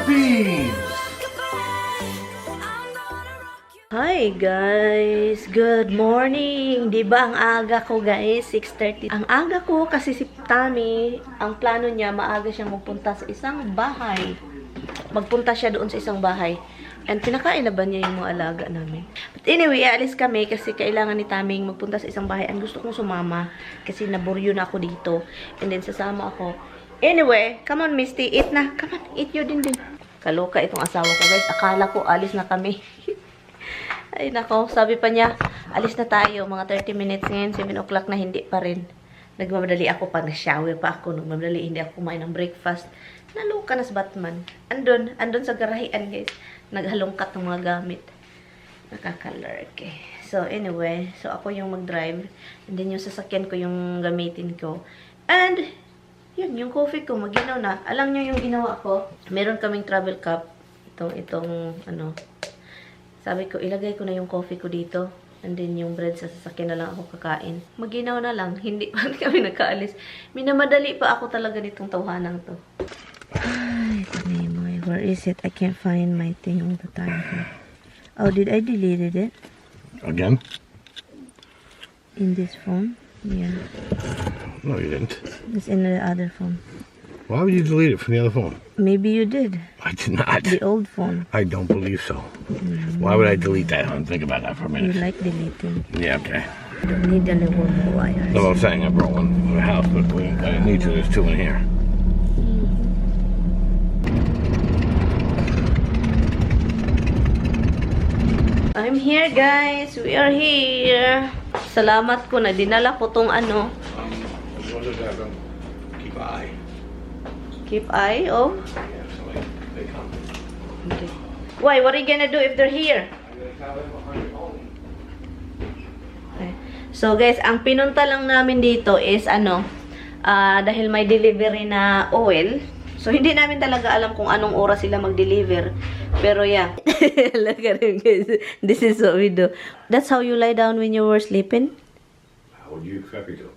Philippines! Hi guys! Good morning! Diba ang aga ko guys? 6:30. Ang aga ko kasi si Tami, ang plano niya, maaga siyang magpunta sa isang bahay. Magpunta siya doon sa isang bahay. And pinakain na ba niya yung mga alaga namin? But anyway, aalis kami kasi kailangan ni Taming magpunta sa isang bahay. And gusto kong sumama kasi naburyo na ako dito. And then sasama ako. Anyway, come on Misty, eat na. Come on, eat you din. Kaloka itong asawa ko guys. Akala ko alis na kami. Ay nako, sabi pa niya, alis na tayo. Mga 30 minutes ngayon, 7 o'clock na, hindi pa rin. Nagmamadali ako pag na-shower pa ako. Nagmamadali, hindi ako kumain ng breakfast. Naloka na sa Batman. Andun sa garahian guys. Naghalongkat ng mga gamit. Nakakalurk eh. So anyway, so ako yung mag-drive. And then yung sasakyan ko yung gamitin ko. And yun, yung coffee ko, maginaw na. Alam nyo yung ginawa ko? Meron kaming travel cup. Itong ano. Sabi ko, ilagay ko na yung coffee ko dito. And then yung bread sa sasakyan na lang ako kakain. Maginaw na lang. Hindi pa kami nagkaalis. Minamadali pa ako talaga nitong tawhanang to. Ay, Tanimoy. Where is it? I can't find my thing all the time here. Oh, did I deleted it? Again? In this phone? Yeah. No, you didn't. It's in the other phone. Why would you delete it from the other phone? Maybe you did. I did not. The old phone. I don't believe so. Why would I delete that? Think about that for a You minute. like deleting. Yeah, okay. Don't need a little more wires. No, I'm saying I brought one to the house, but I didn't need to. There's two in here. I'm here guys. We are here. Salamat ko na dinala ko tong ano. Keep an eye. Keep eye oh. Yeah, so they come. Okay. Why? What are you gonna do if they're here? Okay. So guys, ang pinunta lang namin dito is ano, dahil may delivery na oil. So hindi namin talaga alam kung anong oras sila mag-deliver. Pero yeah. Look at him guys. This is what we do. That's how you lie down when you were sleeping? How would you expect me to?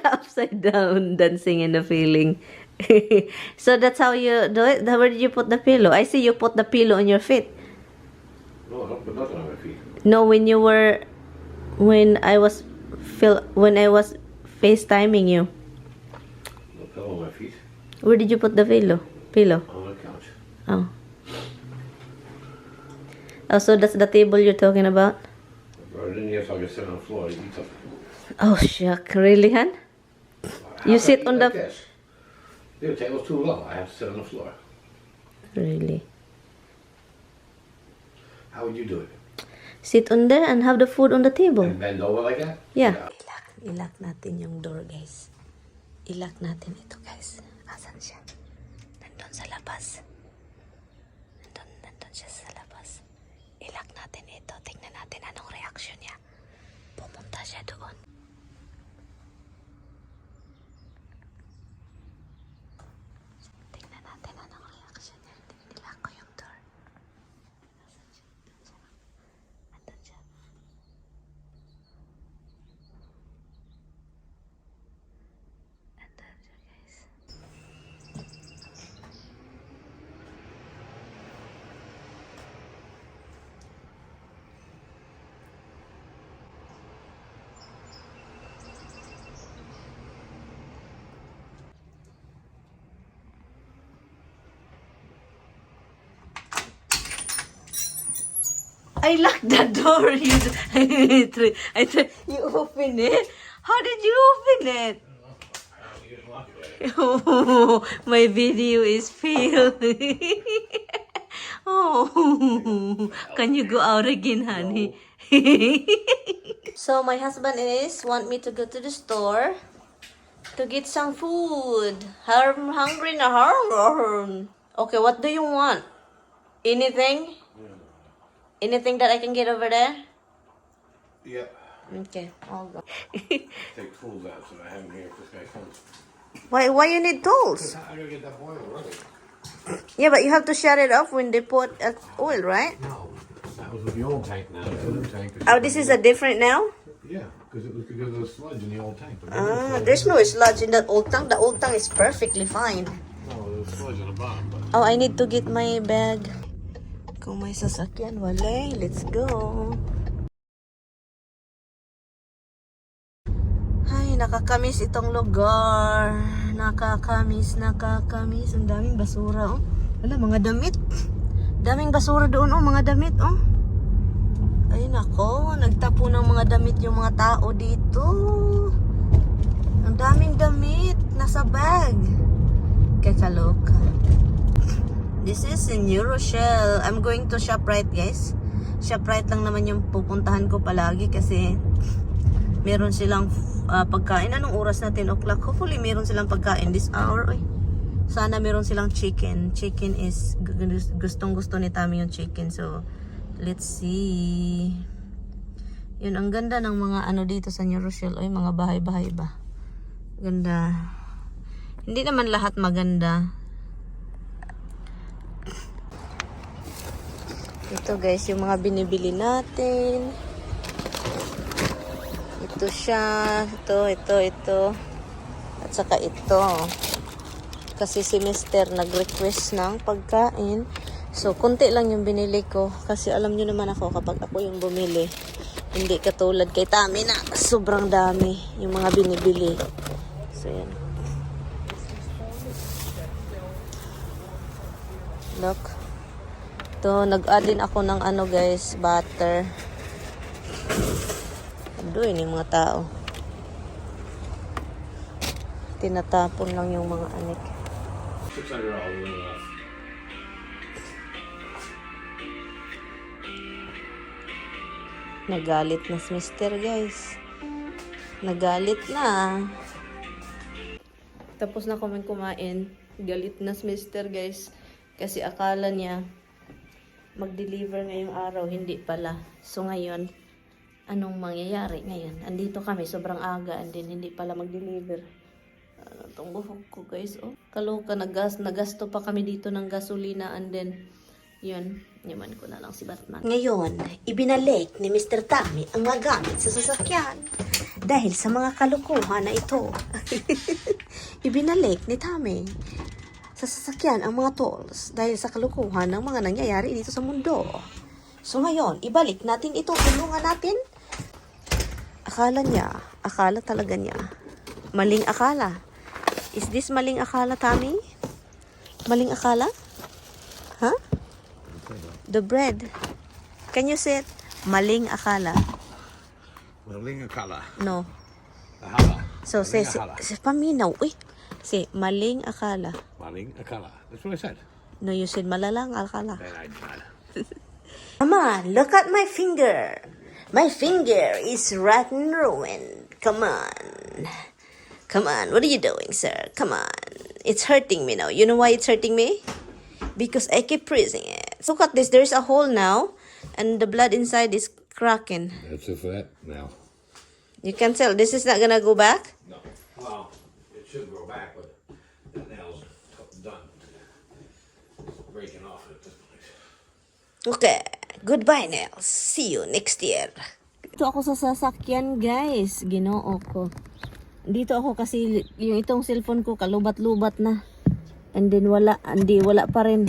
Upside down, dancing in the feeling. So that's how you do it? Where did you put the pillow? I see you put the pillow on your feet. No, I don't put nothing on my feet. No, when I was FaceTiming you. No pillow on my feet. Where did you put the pillow? On the couch. Oh. Oh, so that's the table you're talking about? I brought it in here so I can sit on the floor and eat something. Oh, shuck. Really, Han? You How sit can I on eat the... like this? The table's too low. I have to sit on the floor. Really? How would you do it? Sit on there and have the food on the table. And bend over like that? Yeah. Ilak natin yung door, guys. Ilak natin ito, guys. Asan siya? Nandun sa labas. Nandun siya sa labas. Ilak natin ito. Tingnan natin anong reaction niya. Pupunta siya doon. Tingnan natin anong reaction niya. Nilak ko yung door. Asan siya? Nandun siya. Nandun siya, guys. I locked the door. You open it. How did you open it? Oh, my video is failed. Oh, can you go out again, honey? So my husband want me to go to the store to get some food. I'm hungry now. Okay, what do you want? Anything? Anything that I can get over there? Yeah. Okay, I'll go. Take tools out so I have them here if this guy comes. Why you need tools? I gotta get that boiler running. Yeah, but you have to shut it off when they put oil, right? No. That was with the old tank now. The new tank is Oh, this is a different now? Yeah, because it was because of the sludge in the old tank. There's no sludge in that old tank. The old tank is perfectly fine. No, there's fudge on the bottom, but Oh, I need to get my bag. Kung may sasakyan, wala. Let's go. Ay, nakakamiss itong lugar. Nakakamiss. Ang daming basura, oh. Wala, mga damit. Daming basura doon, oh. Mga damit, oh. Ay, nako. Nagtapo ng mga damit yung mga tao dito. Ang daming damit. Nasa bag. Kakaloka. This is in New Rochelle. I'm going to ShopRite, guys. ShopRite lang naman yung pupuntahan ko palagi kasi meron silang pagkain. Anong oras na? 10 o'clock. Hopefully meron silang pagkain this hour. Ay, sana meron silang chicken. Chicken is gustong gusto ni Tami yung chicken. So, let's see. Yun, ang ganda ng mga ano dito sa New Rochelle. Ay, mga bahay-bahay ba? Ganda. Hindi naman lahat maganda. Ito guys, yung mga binibili natin. Ito siya. Ito. At saka ito. Kasi si Mister nag-request ng pagkain. So, konti lang yung binili ko. Kasi alam nyo naman ako, kapag ako yung bumili, hindi katulad kay Tami na sobrang dami yung mga binibili. So, yan. Look. Ito, nag-add din ako ng ano guys, butter. Doon yung mga tao. Tinatapon lang yung mga anik. $600 off. Nagalit na si Mister guys. Nagalit na. Tapos na kami kumain. Galit na si Mister guys. Kasi akala niya mag-deliver ngayong araw, hindi pala. So ngayon, anong mangyayari ngayon? Andito kami, sobrang aga, and then hindi pala mag-deliver. Ano itong buhok ko guys, oh. Kaloka, nagasto pa kami dito ng gasolina, and then, yun, yaman ko na lang si Batman. Ngayon, ibinalik ni Mr. Tami ang mga gamit sa sasakyan. Dahil sa mga kalukuhan na ito. Ibinalik ni Tami sa sasakyan ang mga tools dahil sa kalukuhan ng mga nangyayari dito sa mundo. So ngayon, ibalik natin ito, tulungan natin. Akala talaga niya. Maling akala. Is this maling akala, Tami? Maling akala? Huh? The bread. Can you say it? Maling akala. Maling akala. No. Akala. So, say akala. paminaw. Uy. Say, maling akala. Maling akala. That's what I said. No, you said malalang akala. Then I tried. Come on, look at my finger. My finger is rotten ruined. Come on. Come on, what are you doing, sir? Come on. It's hurting me now. You know why it's hurting me? Because I keep pressing it. Look at this. There's a hole now. And the blood inside is cracking. That's it for that now. You can tell. This is not gonna go back? No. Well, it should grow back, but the nail's done. It's breaking off at this point. Okay. Goodbye, Nels. See you next year. Dito ako sa sasakyan, guys. Ginoo ko. Dito ako kasi yung itong cellphone ko kalubat-lubat na. And then wala pa rin.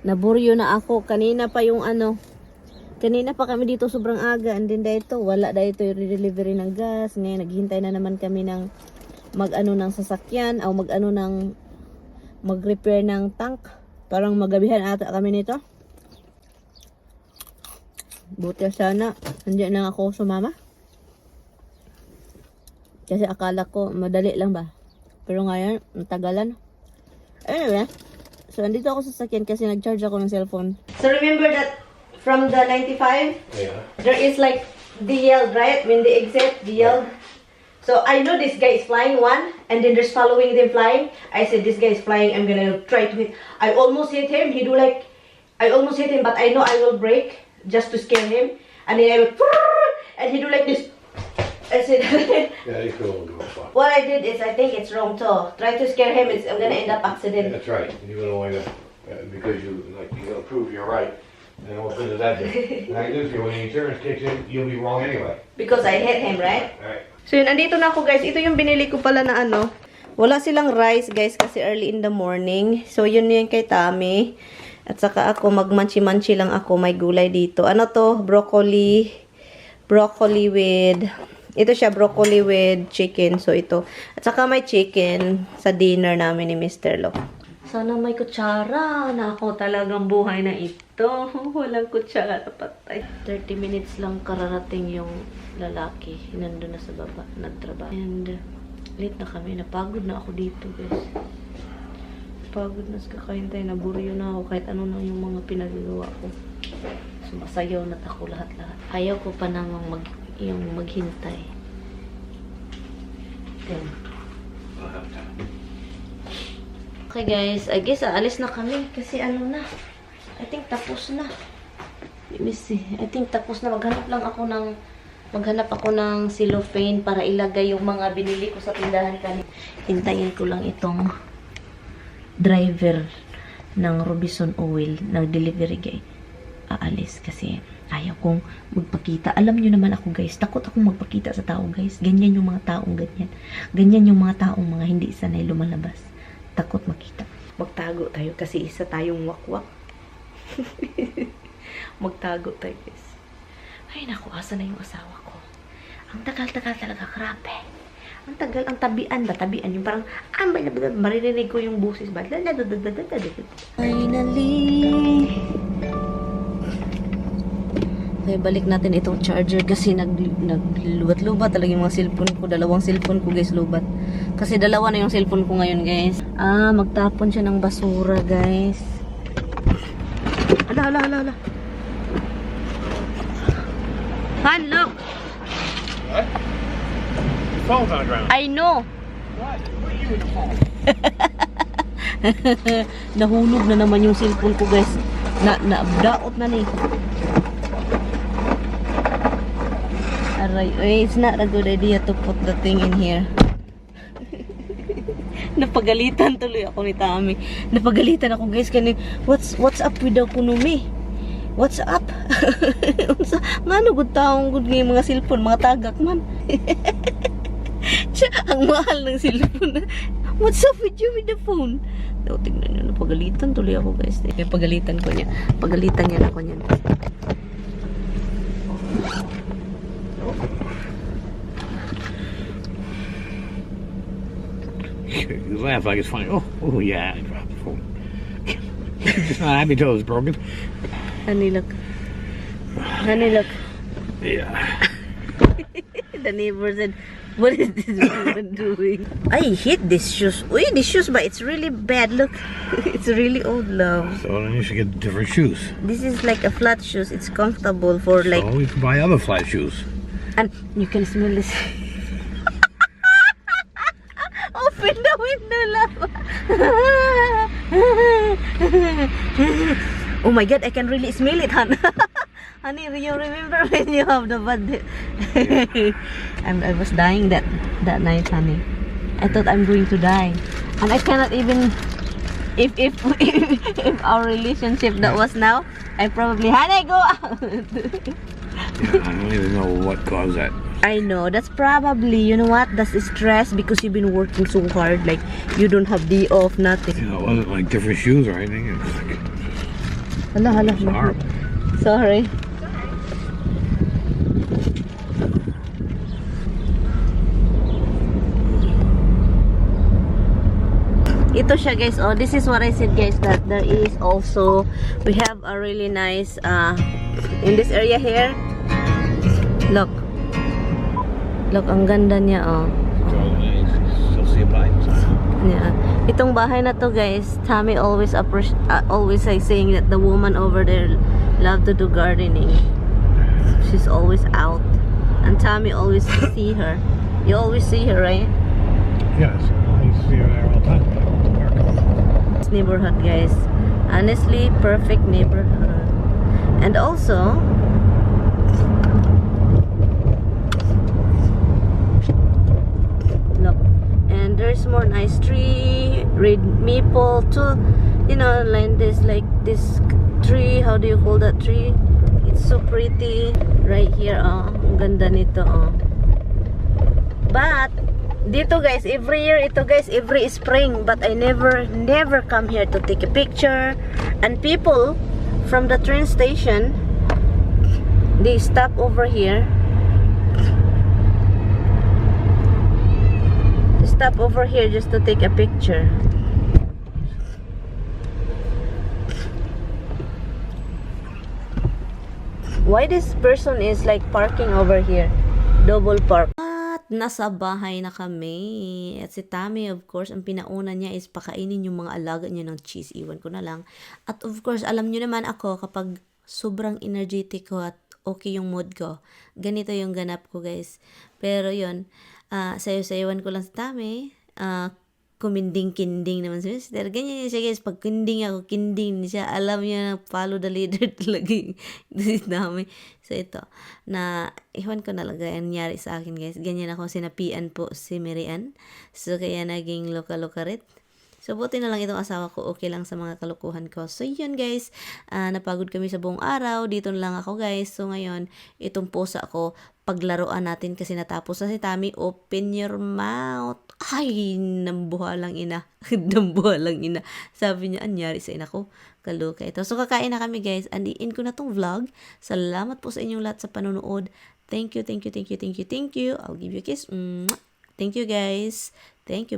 Naburyo na ako. Kanina pa kami dito sobrang aga. And then dito, wala dito yung delivery ng gas. Ngayon, naghihintay na naman kami ng ng sasakyan. O mag-repair ng tank. Parang magabihan ata kami nito. Buti sana, hindi na ako sumama. Kasi akala ko, madali lang ba? Pero ngayon, natagalan. Anyway, so andito ako sa sasakyan kasi nag-charge ako ng cellphone. So remember that from the 95, Yeah. there is like the yelled, right? When they exit, the yelled. So I know this guy is flying one, and then there's following them flying. I said, this guy is flying, I'm gonna try to hit. I almost hit him, I almost hit him, but I know I will break just to scare him. And then I went, and he do like this. I said, Yeah, he's going to go far. what I did is, I think it's wrong too. Try to scare him, I'm gonna end up accident. That's right. You're going to wind up, because you're going to prove you're right. And what good does that do? Like this, when the insurance kicks in, you'll be wrong anyway. Because I hit him, right? All right. So yun, andito na ako guys. Ito yung binili ko pala na Wala silang rice, guys, kasi early in the morning. So, yun yun kay Tami. At saka ako, mag-manchi-manchi lang ako. May gulay dito. Ano to? Broccoli. Broccoli with... Ito siya, broccoli with chicken. So, ito. At saka may chicken sa dinner namin ni Mr. Lo. Sana may kutsara. Nako, talagang buhay na ito. Walang kutsara. Patay. 30 minutes lang kararating yung lalaki. Nandun na sa baba. Nagtrabaho. And... late na kami. Napagod na ako dito, guys. Pagod na sa kakahintay. Naburyo na ako kahit ano na yung mga pinagagawa ko. Sumasayaw na ako lahat-lahat. Ayaw ko pa namang maghintay. Yan. Okay, guys. I guess aalis na kami. Kasi ano na. I think tapos na. Let me see. I think tapos na. Maghanap ako ng cellophane para ilagay yung mga binili ko sa tindahan kanina. Hintayin ko lang itong driver ng Robinson Oil na delivery guy. Aalis kasi ayaw kong magpakita. Alam nyo naman ako, guys. Takot akong magpakita sa tao, guys. Ganyan yung mga taong ganyan. Ganyan yung mga taong mga hindi sanay lumalabas. Takot makita. Magtago tayo kasi isa tayong wakwak. Magtago tayo, guys. Ay, naku, asa na yung asawa ko. Ang tagal-tagal talaga, grabe. Ang tagal, ang tabian ba? Tabian, yung parang, maririnig ko yung busis ba? Finally! Okay, balik natin itong charger kasi naglubat-lubat talaga yung mga cellphone ko. Dalawang cellphone ko, guys, lubat. Kasi dalawa na yung cellphone ko ngayon, guys. Magtapon siya ng basura, guys. Ala. Han, look! What? The phone's on the ground. I know! What? What are you in the phone? Nahulog na naman yung cellphone ko, guys. Daot na ni. Aray, it's not a good idea to put the thing in here. Napagalitan tuloy ako ni Tami. Napagalitan ako, guys, kanina. What's up with the kunumi? What's up? Ngano gud taong gud nga mga cellphone, mga tagak man. Ang mahal ng cellphone. What's up with you with the phone? So, tingnan nyo, napagalitan tuloy ako, guys. Pagalitan ko niya. Pagalitan niya ako niyan. You laugh like it's funny. Oh yeah, I dropped the phone. Just not happy till it's broken. Honey, look. Yeah. The neighbor said, what is this woman doing? I hate these shoes. Uy, these shoes, but it's really bad. Look, it's really old, love. So then you should get different shoes. This is like a flat shoes. It's comfortable for like... So you can buy other flat shoes. And you can smell this. Open the window, love. Oh my God, I can really smell it, hon. Honey, you remember when you have the bad... I was dying that night, honey. I thought I'm going to die. And I cannot even... If our relationship that was now, I probably... Honey, go out! Yeah, I don't even know what caused that. I know, that's probably, you know what, that's stress because you've been working so hard, like, you don't have day off, nothing. You know, it wasn't like different shoes or anything. It was like... Hala. It's horrible. Sorry. Ito siya, guys. Oh, this is what I said, guys, that there is also, we have a really nice, in this area here, look, ang ganda niya, oh. Still see a bite. Yeah. Itong bahay na to, guys, Tami always saying that the woman over there love to do gardening. She's always out. And Tami always see her. You always see her, right? Yes, I used to see her there all the time. This neighborhood, guys. Honestly, perfect neighborhood. And also, look, and there's more nice tree, red maple too. You know, like this tree. How do you call that tree? It's so pretty right here. Oh, ang ganda nito. Oh. But Dito guys, every year ito guys, every spring, but I never come here to take a picture. And people from the train station, they stop over here. They stop over here just to take a picture. Why this person is like parking over here? Double park. At nasa bahay na kami. At si Tammy, of course, ang pinauna niya is pakainin yung mga alaga niya ng cheese. Iwan ko na lang. At of course, alam niyo naman ako kapag sobrang energetic ko at okay yung mood ko. Ganito yung ganap ko, guys. Pero yun, sayo-sayawan ko lang si Tammy. Kuminding-kinding naman si Mister. Ganyan yun siya, guys. Pag kinding ako, kinding siya. Alam niya na follow the leader talaga yung namin. So, ito. Na, iwan ko na lang ang nangyari sa akin, guys. Ganyan ako, sinapian po si Marian. So, kaya naging loka-loka rin. So, buti na lang itong asawa ko. Okay lang sa mga kalukuhan ko. So, yun, guys. Napagod kami sa buong araw. Dito na lang ako, guys. So, ngayon, itong posa ko, paglaruan natin kasi natapos na si Tammy. Open your mouth. Ay, nambuha lang ina. Nambuha lang ina. Sabi niya, anyari sa ina ko. Kaluka ito. So, kakain na kami, guys. Andiin ko na tong vlog. Salamat po sa inyong lahat sa panonood. Thank you, thank you, thank you, thank you, thank you. I'll give you a kiss. Thank you, guys. Thank you.